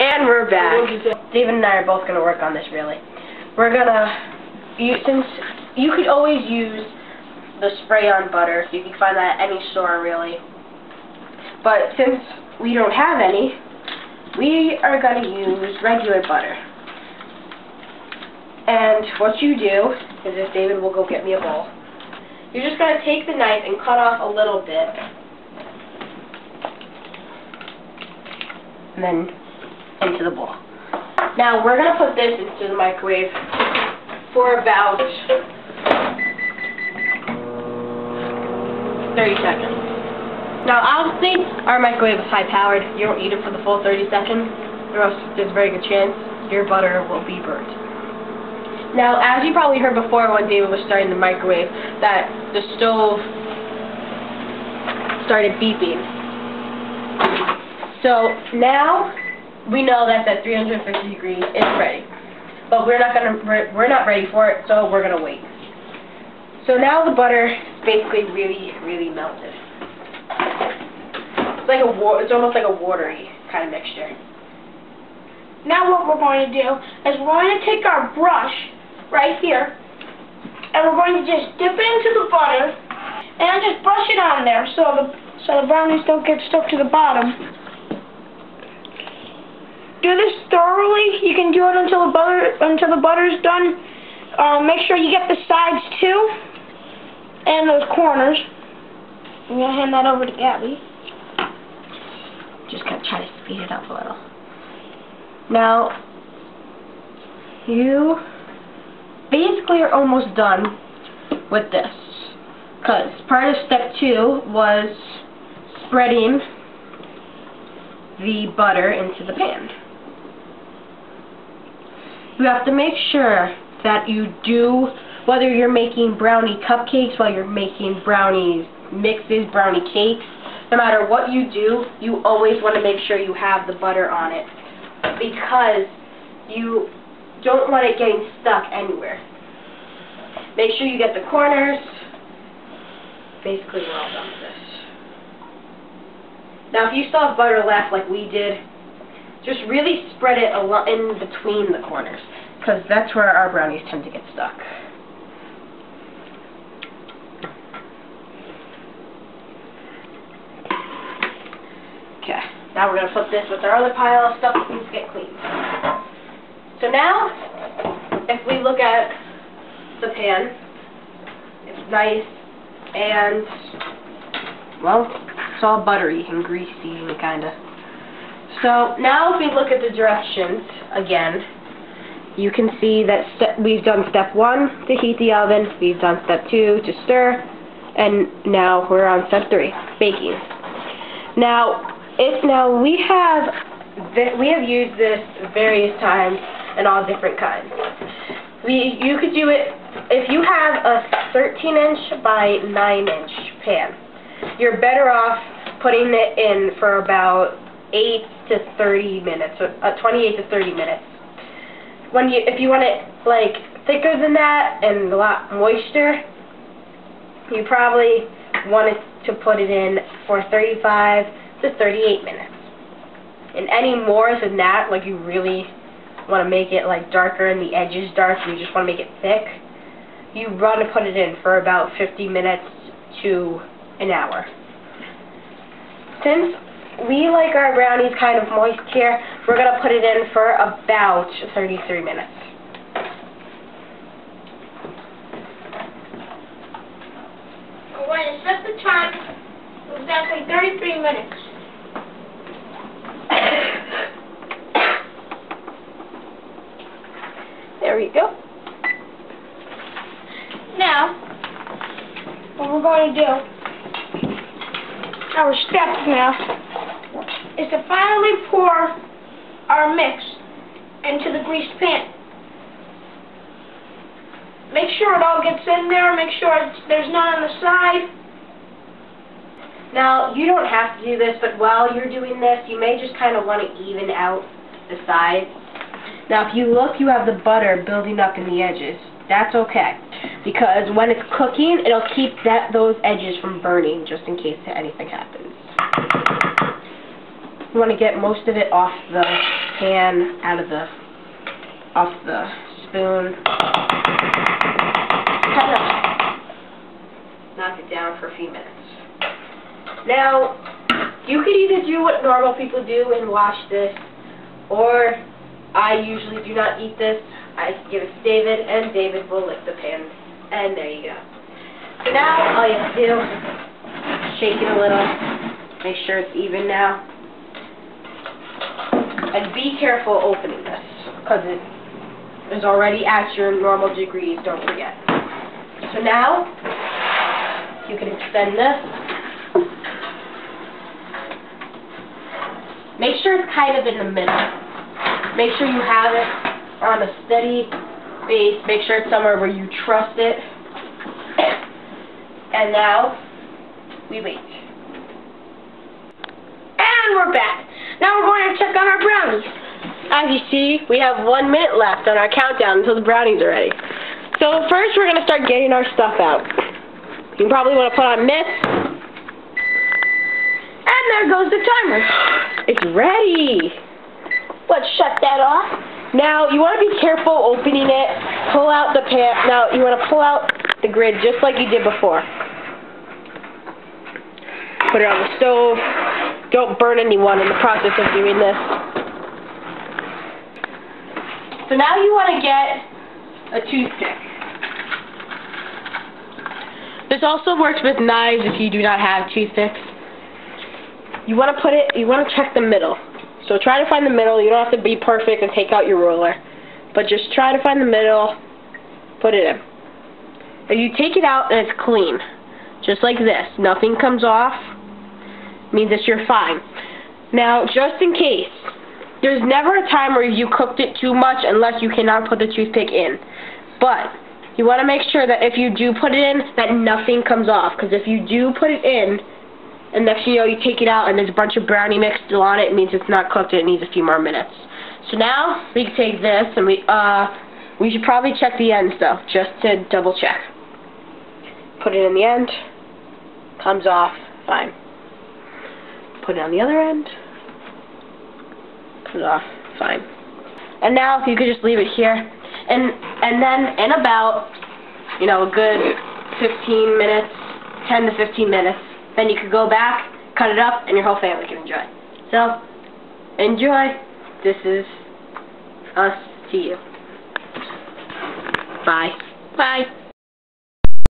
And we're back. David and I are both going to work on this, really. We're going to, since you could always use the spray-on butter, you can find that at any store, really. But since we don't have any, we are going to use regular butter. And what you do is, if David will go get me a bowl, you're just going to take the knife and cut off a little bit. And then into the bowl. Now we're going to put this into the microwave for about 30 seconds. Now obviously our microwave is high powered. You don't need it for the full 30 seconds, or else there's a very good chance your butter will be burnt. Now, as you probably heard before when David was starting the microwave, that the stove started beeping. So now we know that 350 degrees is ready, but we're not ready for it, so we're gonna wait. So now the butter is basically really melted. It's almost like a watery kind of mixture. Now what we're going to do is we're going to take our brush right here, and we're going to just dip it into the butter and just brush it on there so the brownies don't get stuck to the bottom. Do this thoroughly. You can do it until the butter is done. Make sure you get the sides too and those corners. I'm gonna hand that over to Gabby. Just gonna try to speed it up a little. Now you basically are almost done with this, because part of step 2 was spreading the butter into the pan. You have to make sure that you do, whether you're making brownie cupcakes, whether you're making brownies mixes, brownie cakes, no matter what you do, you always want to make sure you have the butter on it, because you don't want it getting stuck anywhere. Make sure you get the corners. Basically, we're all done with this. Now, if you still have butter left like we did, just really spread it in between the corners, because that's where our brownies tend to get stuck. Okay, now we're going to flip this with our other pile of stuff that needs to get cleaned. So now, if we look at the pan, it's nice and, well, it's all buttery and greasy and kind of. So now if we look at the directions again, you can see that we've done step 1 to heat the oven, we've done step 2 to stir, and now we're on step 3, baking. Now we have used this various times in all different kinds. You could do it if you have a 13-inch by 9-inch pan. You're better off putting it in for about 8 to 30 minutes, 28 to 30 minutes. If you want it like thicker than that and a lot moister, you probably want it to put it in for 35 to 38 minutes. And any more than that, like you really want to make it like darker and the edges dark, you just want to make it thick, you want to put it in for about 50 minutes to an hour. Since we like our brownies kind of moist here, we're going to put it in for about 33 minutes. We're going to set the time for exactly 33 minutes. There we go. Now, what we're going to do, our steps now, is to finally pour our mix into the greased pan. Make sure it all gets in there, make sure there's none on the side. Now, you don't have to do this, but while you're doing this, you may just kind of want to even out the sides. Now, if you look, you have the butter building up in the edges. That's okay, because when it's cooking, it'll keep those edges from burning, just in case anything happens. You want to get most of it off the pan off the spoon. Kind of knock it down for a few minutes. Now, you could either do what normal people do and wash this, or I usually do not eat this. I give it to David, and David will lick the pan, and there you go. So now, all you have to do, shake it a little, make sure it's even now, and be careful opening this, because it is already at your normal degrees, don't forget. So now, you can extend this. Make sure it's kind of in the middle. Make sure you have it on a steady base. Make sure it's somewhere where you trust it. And now, we wait. And we're back. Now we're going to check on our brownies. As you see, we have 1 minute left on our countdown until the brownies are ready. So first we're going to start getting our stuff out. You probably want to put on mitts. And there goes the timer. It's ready. Let's shut that off. Now you want to be careful opening it. Pull out the pan. Now you want to pull out the grid just like you did before. Put it on the stove. Don't burn anyone in the process of doing this. So now you want to get a toothpick. This also works with knives if you do not have toothpicks. You want to check the middle. So try to find the middle. You don't have to be perfect and take out your ruler. But just try to find the middle, put it in. If you take it out and it's clean, just like this, nothing comes off, means that you're fine. Now, just in case, there's never a time where you cooked it too much unless you cannot put the toothpick in. But you want to make sure that if you do put it in, that nothing comes off. Because if you do put it in, and next thing you know, you take it out and there's a bunch of brownie mix still on it, it means it's not cooked and it needs a few more minutes. So now, we can take this and we should probably check the ends though, just to double check. Put it in the end, comes off, fine. Put it on the other end, comes off, fine. And now, if you could just leave it here, and then in about, a good 15 minutes, 10 to 15 minutes, then you could go back, cut it up, and your whole family can enjoy. So, enjoy. This is us to you. Bye. Bye.